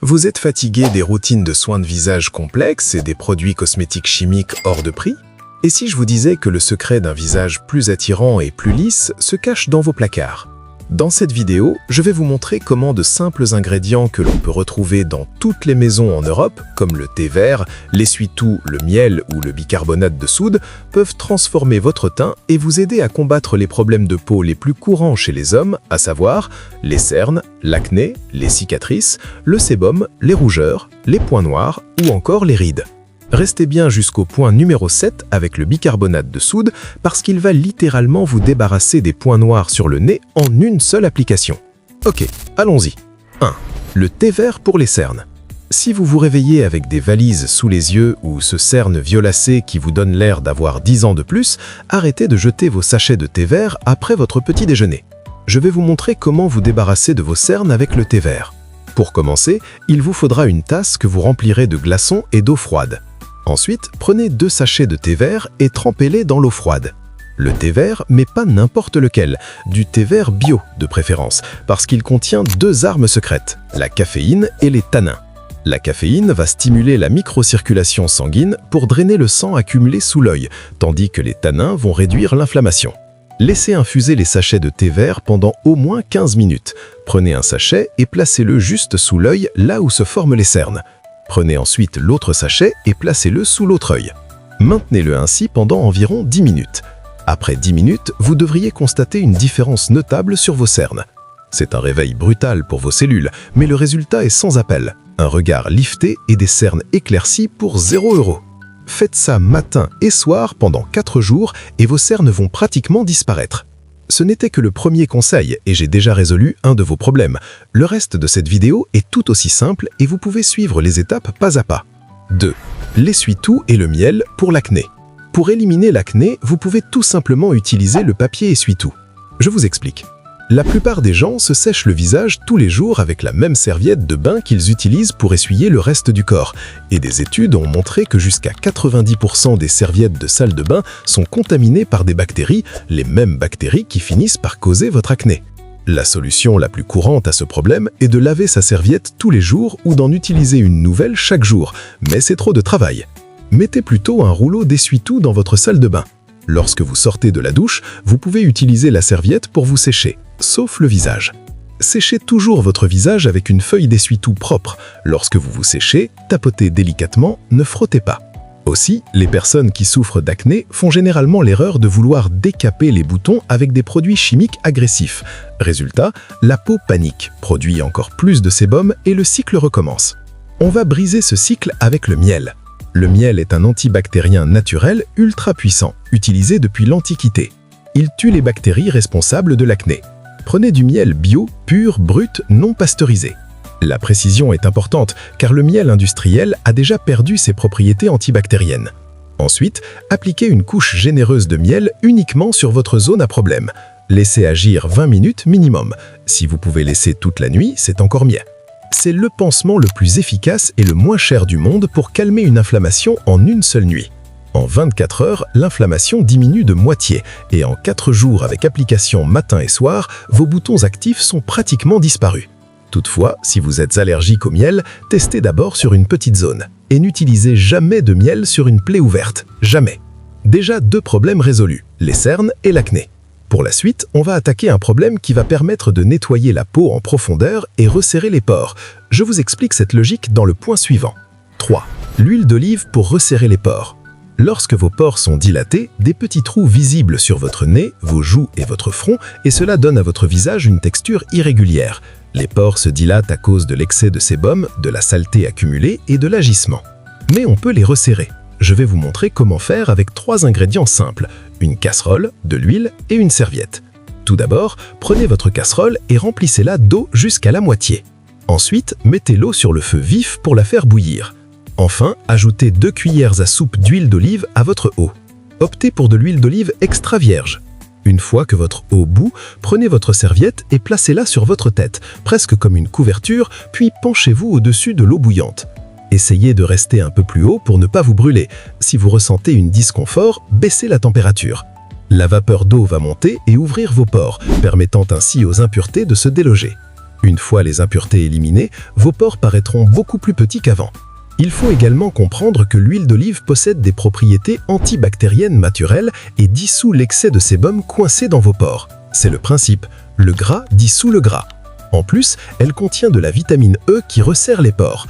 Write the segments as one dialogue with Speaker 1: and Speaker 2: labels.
Speaker 1: Vous êtes fatigué des routines de soins de visage complexes et des produits cosmétiques chimiques hors de prix? Et si je vous disais que le secret d'un visage plus attirant et plus lisse se cache dans vos placards? Dans cette vidéo, je vais vous montrer comment de simples ingrédients que l'on peut retrouver dans toutes les maisons en Europe, comme le thé vert, l'essuie-tout, le miel ou le bicarbonate de soude, peuvent transformer votre teint et vous aider à combattre les problèmes de peau les plus courants chez les hommes, à savoir les cernes, l'acné, les cicatrices, le sébum, les rougeurs, les points noirs ou encore les rides. Restez bien jusqu'au point numéro 7 avec le bicarbonate de soude parce qu'il va littéralement vous débarrasser des points noirs sur le nez en une seule application. Ok, allons-y. 1. Le thé vert pour les cernes. Si vous vous réveillez avec des valises sous les yeux ou ce cerne violacé qui vous donne l'air d'avoir 10 ans de plus, arrêtez de jeter vos sachets de thé vert après votre petit déjeuner. Je vais vous montrer comment vous débarrasser de vos cernes avec le thé vert. Pour commencer, il vous faudra une tasse que vous remplirez de glaçons et d'eau froide. Ensuite, prenez 2 sachets de thé vert et trempez-les dans l'eau froide. Le thé vert, mais pas n'importe lequel, du thé vert bio de préférence, parce qu'il contient 2 armes secrètes, la caféine et les tanins. La caféine va stimuler la microcirculation sanguine pour drainer le sang accumulé sous l'œil, tandis que les tanins vont réduire l'inflammation. Laissez infuser les sachets de thé vert pendant au moins 15 minutes. Prenez un sachet et placez-le juste sous l'œil, là où se forment les cernes. Prenez ensuite l'autre sachet et placez-le sous l'autre œil. Maintenez-le ainsi pendant environ 10 minutes. Après 10 minutes, vous devriez constater une différence notable sur vos cernes. C'est un réveil brutal pour vos cellules, mais le résultat est sans appel. Un regard lifté et des cernes éclaircies pour 0 €. Faites ça matin et soir pendant 4 jours et vos cernes vont pratiquement disparaître. Ce n'était que le premier conseil et j'ai déjà résolu un de vos problèmes. Le reste de cette vidéo est tout aussi simple et vous pouvez suivre les étapes pas à pas. 2. L'essuie-tout et le miel pour l'acné. Pour éliminer l'acné, vous pouvez tout simplement utiliser le papier essuie-tout. Je vous explique. La plupart des gens se sèchent le visage tous les jours avec la même serviette de bain qu'ils utilisent pour essuyer le reste du corps. Et des études ont montré que jusqu'à 90% des serviettes de salle de bain sont contaminées par des bactéries, les mêmes bactéries qui finissent par causer votre acné. La solution la plus courante à ce problème est de laver sa serviette tous les jours ou d'en utiliser une nouvelle chaque jour, mais c'est trop de travail. Mettez plutôt un rouleau d'essuie-tout dans votre salle de bain. Lorsque vous sortez de la douche, vous pouvez utiliser la serviette pour vous sécher, sauf le visage. Séchez toujours votre visage avec une feuille d'essuie-tout propre. Lorsque vous vous séchez, tapotez délicatement, ne frottez pas. Aussi, les personnes qui souffrent d'acné font généralement l'erreur de vouloir décaper les boutons avec des produits chimiques agressifs. Résultat, la peau panique, produit encore plus de sébum et le cycle recommence. On va briser ce cycle avec le miel. Le miel est un antibactérien naturel ultra puissant, utilisé depuis l'Antiquité. Il tue les bactéries responsables de l'acné. Prenez du miel bio, pur, brut, non pasteurisé. La précision est importante car le miel industriel a déjà perdu ses propriétés antibactériennes. Ensuite, appliquez une couche généreuse de miel uniquement sur votre zone à problème. Laissez agir 20 minutes minimum. Si vous pouvez laisser toute la nuit, c'est encore mieux. C'est le pansement le plus efficace et le moins cher du monde pour calmer une inflammation en une seule nuit. En 24 heures, l'inflammation diminue de moitié et en 4 jours avec application matin et soir, vos boutons actifs sont pratiquement disparus. Toutefois, si vous êtes allergique au miel, testez d'abord sur une petite zone et n'utilisez jamais de miel sur une plaie ouverte. Jamais. Déjà 2 problèmes résolus, les cernes et l'acné. Pour la suite, on va attaquer un problème qui va permettre de nettoyer la peau en profondeur et resserrer les pores. Je vous explique cette logique dans le point suivant. 3. L'huile d'olive pour resserrer les pores. Lorsque vos pores sont dilatés, des petits trous visibles sur votre nez, vos joues et votre front, et cela donne à votre visage une texture irrégulière. Les pores se dilatent à cause de l'excès de sébum, de la saleté accumulée et de l'agissement. Mais on peut les resserrer. Je vais vous montrer comment faire avec 3 ingrédients simples, une casserole, de l'huile et une serviette. Tout d'abord, prenez votre casserole et remplissez-la d'eau jusqu'à la moitié. Ensuite, mettez l'eau sur le feu vif pour la faire bouillir. Enfin, ajoutez 2 cuillères à soupe d'huile d'olive à votre eau. Optez pour de l'huile d'olive extra vierge. Une fois que votre eau bout, prenez votre serviette et placez-la sur votre tête, presque comme une couverture, puis penchez-vous au-dessus de l'eau bouillante. Essayez de rester un peu plus haut pour ne pas vous brûler. Si vous ressentez un disconfort, baissez la température. La vapeur d'eau va monter et ouvrir vos pores, permettant ainsi aux impuretés de se déloger. Une fois les impuretés éliminées, vos pores paraîtront beaucoup plus petits qu'avant. Il faut également comprendre que l'huile d'olive possède des propriétés antibactériennes naturelles et dissout l'excès de sébum coincé dans vos pores. C'est le principe, le gras dissout le gras. En plus, elle contient de la vitamine E qui resserre les pores.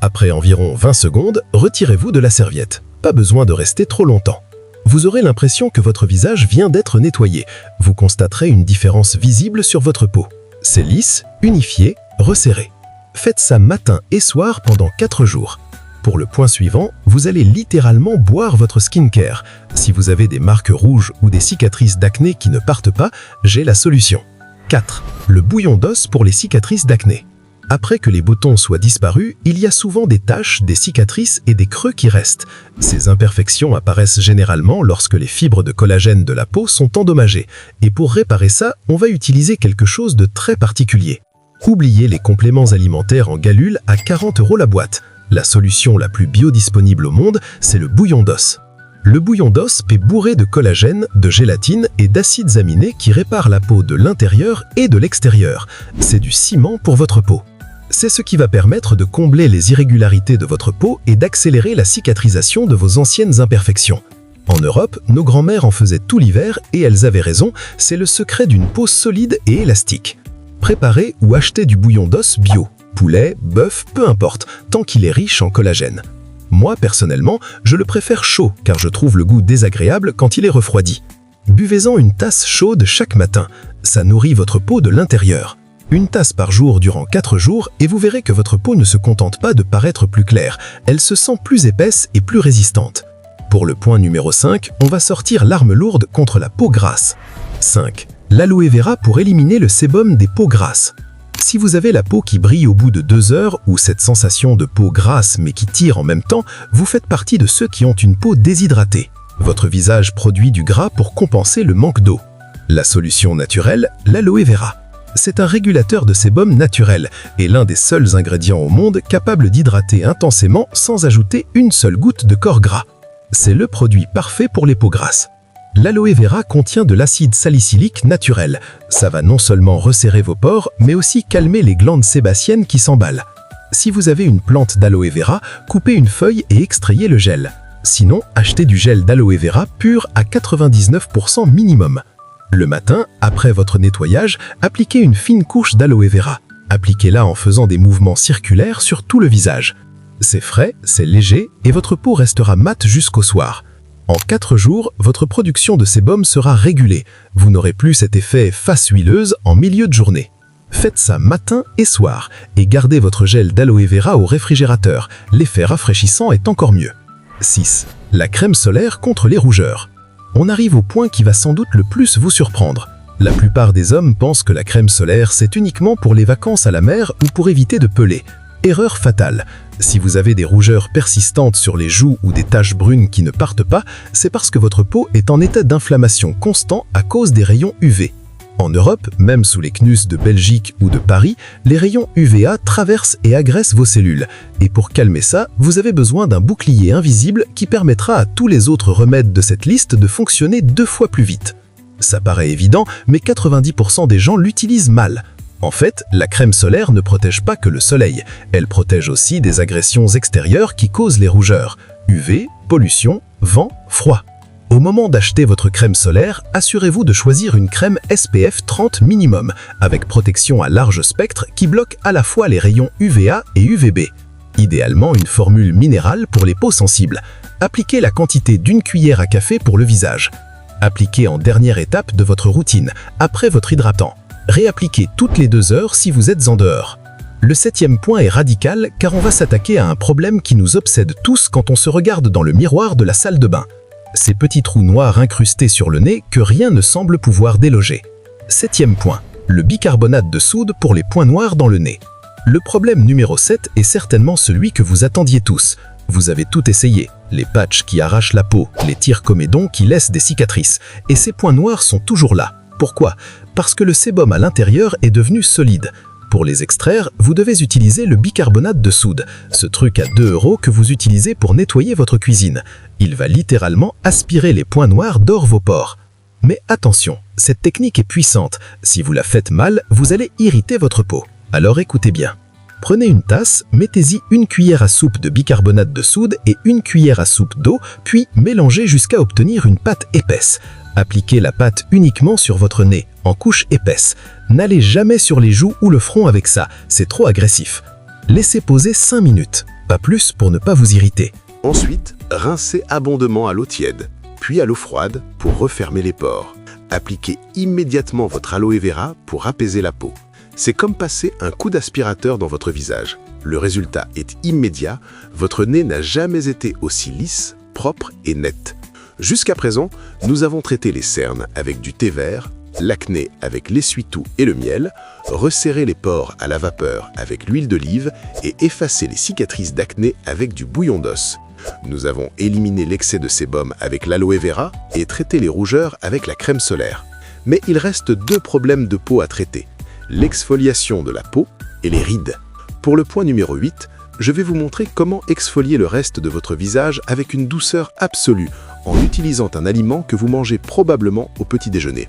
Speaker 1: Après environ 20 secondes, retirez-vous de la serviette. Pas besoin de rester trop longtemps. Vous aurez l'impression que votre visage vient d'être nettoyé. Vous constaterez une différence visible sur votre peau. C'est lisse, unifié, resserré. Faites ça matin et soir pendant 4 jours. Pour le point suivant, vous allez littéralement boire votre skincare. Si vous avez des marques rouges ou des cicatrices d'acné qui ne partent pas, j'ai la solution. 4. Le bouillon d'os pour les cicatrices d'acné. Après que les boutons soient disparus, il y a souvent des taches, des cicatrices et des creux qui restent. Ces imperfections apparaissent généralement lorsque les fibres de collagène de la peau sont endommagées. Et pour réparer ça, on va utiliser quelque chose de très particulier. Oubliez les compléments alimentaires en gallule à 40 € la boîte. La solution la plus biodisponible au monde, c'est le bouillon d'os. Le bouillon d'os est bourré de collagène, de gélatine et d'acides aminés qui réparent la peau de l'intérieur et de l'extérieur. C'est du ciment pour votre peau. C'est ce qui va permettre de combler les irrégularités de votre peau et d'accélérer la cicatrisation de vos anciennes imperfections. En Europe, nos grands-mères en faisaient tout l'hiver et elles avaient raison, c'est le secret d'une peau solide et élastique. Préparez ou achetez du bouillon d'os bio. Poulet, bœuf, peu importe, tant qu'il est riche en collagène. Moi, personnellement, je le préfère chaud car je trouve le goût désagréable quand il est refroidi. Buvez-en une tasse chaude chaque matin, ça nourrit votre peau de l'intérieur. Une tasse par jour durant 4 jours et vous verrez que votre peau ne se contente pas de paraître plus claire, elle se sent plus épaisse et plus résistante. Pour le point numéro 5, on va sortir l'arme lourde contre la peau grasse. 5. L'aloe vera pour éliminer le sébum des peaux grasses. Si vous avez la peau qui brille au bout de 2 heures ou cette sensation de peau grasse mais qui tire en même temps, vous faites partie de ceux qui ont une peau déshydratée. Votre visage produit du gras pour compenser le manque d'eau. La solution naturelle, l'aloe vera. C'est un régulateur de sébum naturel et l'un des seuls ingrédients au monde capable d'hydrater intensément sans ajouter une seule goutte de corps gras. C'est le produit parfait pour les peaux grasses. L'aloe vera contient de l'acide salicylique naturel. Ça va non seulement resserrer vos pores, mais aussi calmer les glandes sébacéennes qui s'emballent. Si vous avez une plante d'aloe vera, coupez une feuille et extrayez le gel. Sinon, achetez du gel d'aloe vera pur à 99% minimum. Le matin, après votre nettoyage, appliquez une fine couche d'aloe vera. Appliquez-la en faisant des mouvements circulaires sur tout le visage. C'est frais, c'est léger et votre peau restera mate jusqu'au soir. En 4 jours, votre production de sébum sera régulée. Vous n'aurez plus cet effet face huileuse en milieu de journée. Faites ça matin et soir et gardez votre gel d'aloe vera au réfrigérateur. L'effet rafraîchissant est encore mieux. 6. La crème solaire contre les rougeurs. On arrive au point qui va sans doute le plus vous surprendre. La plupart des hommes pensent que la crème solaire, c'est uniquement pour les vacances à la mer ou pour éviter de peler. Erreur fatale. Si vous avez des rougeurs persistantes sur les joues ou des taches brunes qui ne partent pas, c'est parce que votre peau est en état d'inflammation constant à cause des rayons UV. En Europe, même sous les CNUS de Belgique ou de Paris, les rayons UVA traversent et agressent vos cellules. Et pour calmer ça, vous avez besoin d'un bouclier invisible qui permettra à tous les autres remèdes de cette liste de fonctionner 2 fois plus vite. Ça paraît évident, mais 90% des gens l'utilisent mal. En fait, la crème solaire ne protège pas que le soleil, elle protège aussi des agressions extérieures qui causent les rougeurs, UV, pollution, vent, froid. Au moment d'acheter votre crème solaire, assurez-vous de choisir une crème SPF 30 minimum, avec protection à large spectre qui bloque à la fois les rayons UVA et UVB. Idéalement une formule minérale pour les peaux sensibles. Appliquez la quantité d'1 cuillère à café pour le visage. Appliquez en dernière étape de votre routine, après votre hydratant. Réappliquez toutes les 2 heures si vous êtes en dehors. Le 7e point est radical car on va s'attaquer à un problème qui nous obsède tous quand on se regarde dans le miroir de la salle de bain. Ces petits trous noirs incrustés sur le nez que rien ne semble pouvoir déloger. 7e point, le bicarbonate de soude pour les points noirs dans le nez. Le problème numéro 7 est certainement celui que vous attendiez tous. Vous avez tout essayé, les patchs qui arrachent la peau, les tire-comédons qui laissent des cicatrices, et ces points noirs sont toujours là. Pourquoi? Parce que le sébum à l'intérieur est devenu solide. Pour les extraire, vous devez utiliser le bicarbonate de soude, ce truc à 2 € que vous utilisez pour nettoyer votre cuisine. Il va littéralement aspirer les points noirs d'hors vos pores. Mais attention, cette technique est puissante. Si vous la faites mal, vous allez irriter votre peau. Alors écoutez bien. Prenez une tasse, mettez-y une cuillère à soupe de bicarbonate de soude et une cuillère à soupe d'eau, puis mélangez jusqu'à obtenir une pâte épaisse. Appliquez la pâte uniquement sur votre nez, en couche épaisse. N'allez jamais sur les joues ou le front avec ça, c'est trop agressif. Laissez poser 5 minutes, pas plus pour ne pas vous irriter.
Speaker 2: Ensuite, rincez abondamment à l'eau tiède, puis à l'eau froide pour refermer les pores. Appliquez immédiatement votre aloe vera pour apaiser la peau. C'est comme passer un coup d'aspirateur dans votre visage. Le résultat est immédiat, votre nez n'a jamais été aussi lisse, propre et net. Jusqu'à présent, nous avons traité les cernes avec du thé vert, l'acné avec l'essuie-tout et le miel, resserré les pores à la vapeur avec l'huile d'olive et effacé les cicatrices d'acné avec du bouillon d'os. Nous avons éliminé l'excès de sébum avec l'aloe vera et traité les rougeurs avec la crème solaire. Mais il reste 2 problèmes de peau à traiter, l'exfoliation de la peau et les rides. Pour le point numéro 8, je vais vous montrer comment exfolier le reste de votre visage avec une douceur absolue en utilisant un aliment que vous mangez probablement au petit déjeuner.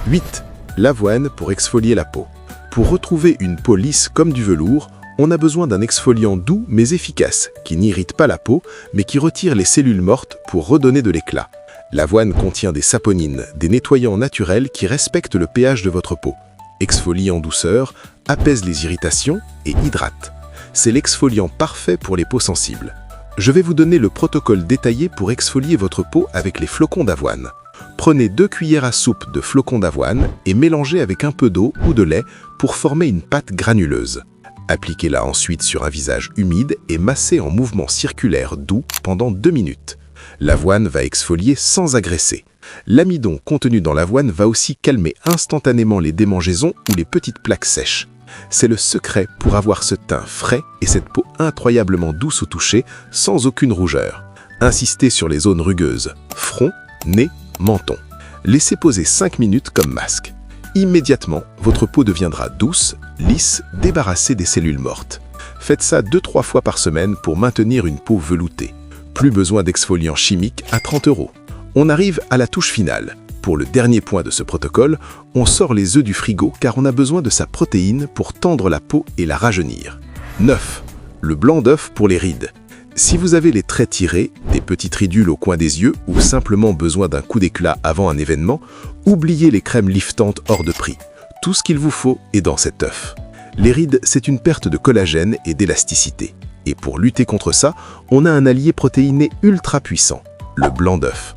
Speaker 2: 8. L'avoine pour exfolier la peau. Pour retrouver une peau lisse comme du velours, on a besoin d'un exfoliant doux mais efficace, qui n'irrite pas la peau, mais qui retire les cellules mortes pour redonner de l'éclat. L'avoine contient des saponines, des nettoyants naturels qui respectent le pH de votre peau. Exfolie en douceur, apaise les irritations et hydrate. C'est l'exfoliant parfait pour les peaux sensibles. Je vais vous donner le protocole détaillé pour exfolier votre peau avec les flocons d'avoine. Prenez 2 cuillères à soupe de flocons d'avoine et mélangez avec un peu d'eau ou de lait pour former une pâte granuleuse. Appliquez-la ensuite sur un visage humide et massez en mouvement circulaire doux pendant 2 minutes. L'avoine va exfolier sans agresser. L'amidon contenu dans l'avoine va aussi calmer instantanément les démangeaisons ou les petites plaques sèches. C'est le secret pour avoir ce teint frais et cette peau incroyablement douce au toucher, sans aucune rougeur. Insistez sur les zones rugueuses, front, nez, menton. Laissez poser 5 minutes comme masque. Immédiatement, votre peau deviendra douce, lisse, débarrassée des cellules mortes. Faites ça 2-3 fois par semaine pour maintenir une peau veloutée. Plus besoin d'exfoliants chimiques à 30 €. On arrive à la touche finale. Pour le dernier point de ce protocole, on sort les œufs du frigo car on a besoin de sa protéine pour tendre la peau et la rajeunir. 9. Le blanc d'œuf pour les rides. Si vous avez les traits tirés, des petites ridules au coin des yeux ou simplement besoin d'un coup d'éclat avant un événement, oubliez les crèmes liftantes hors de prix. Tout ce qu'il vous faut est dans cet œuf. Les rides, c'est une perte de collagène et d'élasticité. Et pour lutter contre ça, on a un allié protéiné ultra puissant, le blanc d'œuf.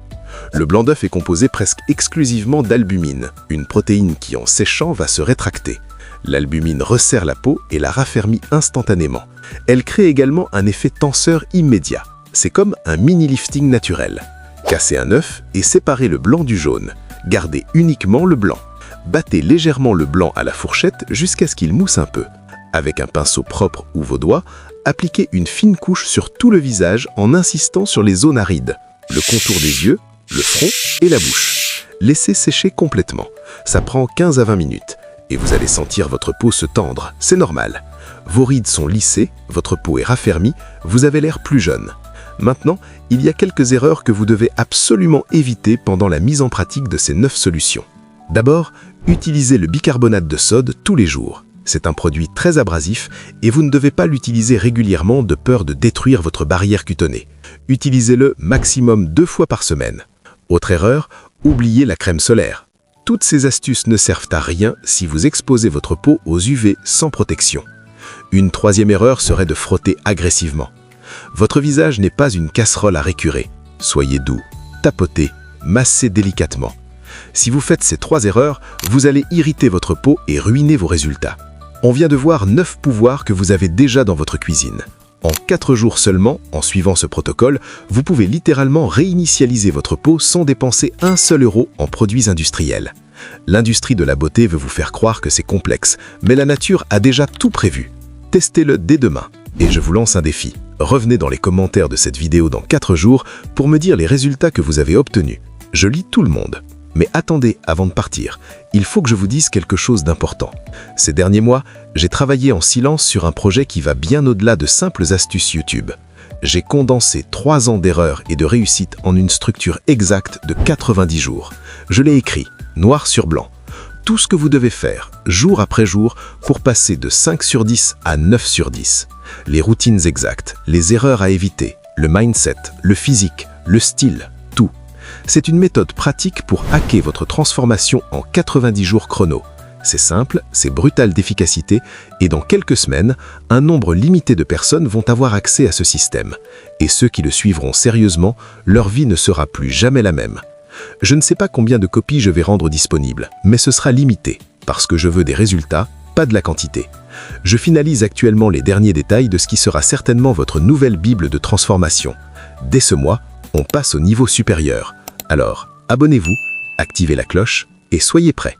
Speaker 2: Le blanc d'œuf est composé presque exclusivement d'albumine, une protéine qui en séchant va se rétracter. L'albumine resserre la peau et la raffermit instantanément. Elle crée également un effet tenseur immédiat. C'est comme un mini-lifting naturel. Cassez un œuf et séparez le blanc du jaune. Gardez uniquement le blanc. Battez légèrement le blanc à la fourchette jusqu'à ce qu'il mousse un peu. Avec un pinceau propre ou vos doigts, appliquez une fine couche sur tout le visage en insistant sur les zones arides, le contour des yeux, le front et la bouche. Laissez sécher complètement. Ça prend 15 à 20 minutes. Et vous allez sentir votre peau se tendre, c'est normal. Vos rides sont lissées, votre peau est raffermie, vous avez l'air plus jeune. Maintenant, il y a quelques erreurs que vous devez absolument éviter pendant la mise en pratique de ces 9 solutions. D'abord, utilisez le bicarbonate de soude tous les jours. C'est un produit très abrasif et vous ne devez pas l'utiliser régulièrement de peur de détruire votre barrière cutanée. Utilisez-le maximum 2 fois par semaine. Autre erreur, oubliez la crème solaire. Toutes ces astuces ne servent à rien si vous exposez votre peau aux UV sans protection. Une 3e erreur serait de frotter agressivement. Votre visage n'est pas une casserole à récurer. Soyez doux, tapotez, massez délicatement. Si vous faites ces 3 erreurs, vous allez irriter votre peau et ruiner vos résultats. On vient de voir 9 pouvoirs que vous avez déjà dans votre cuisine. En 4 jours seulement, en suivant ce protocole, vous pouvez littéralement réinitialiser votre peau sans dépenser un seul euro en produits industriels. L'industrie de la beauté veut vous faire croire que c'est complexe, mais la nature a déjà tout prévu. Testez-le dès demain. Et je vous lance un défi. Revenez dans les commentaires de cette vidéo dans 4 jours pour me dire les résultats que vous avez obtenus. Je lis tout le monde. Mais attendez, avant de partir, il faut que je vous dise quelque chose d'important. Ces derniers mois, j'ai travaillé en silence sur un projet qui va bien au-delà de simples astuces YouTube. J'ai condensé 3 ans d'erreurs et de réussite en une structure exacte de 90 jours. Je l'ai écrit, noir sur blanc.
Speaker 1: tout ce que vous devez faire, jour après jour, pour passer de 5 sur 10 à 9 sur 10. Les routines exactes, les erreurs à éviter, le mindset, le physique, le style, tout. C'est une méthode pratique pour hacker votre transformation en 90 jours chrono. C'est simple, c'est brutal d'efficacité et dans quelques semaines, un nombre limité de personnes vont avoir accès à ce système. Et ceux qui le suivront sérieusement, leur vie ne sera plus jamais la même. Je ne sais pas combien de copies je vais rendre disponibles, mais ce sera limité, parce que je veux des résultats, pas de la quantité. Je finalise actuellement les derniers détails de ce qui sera certainement votre nouvelle Bible de transformation. Dès ce mois, on passe au niveau supérieur. Alors, abonnez-vous, activez la cloche et soyez prêts.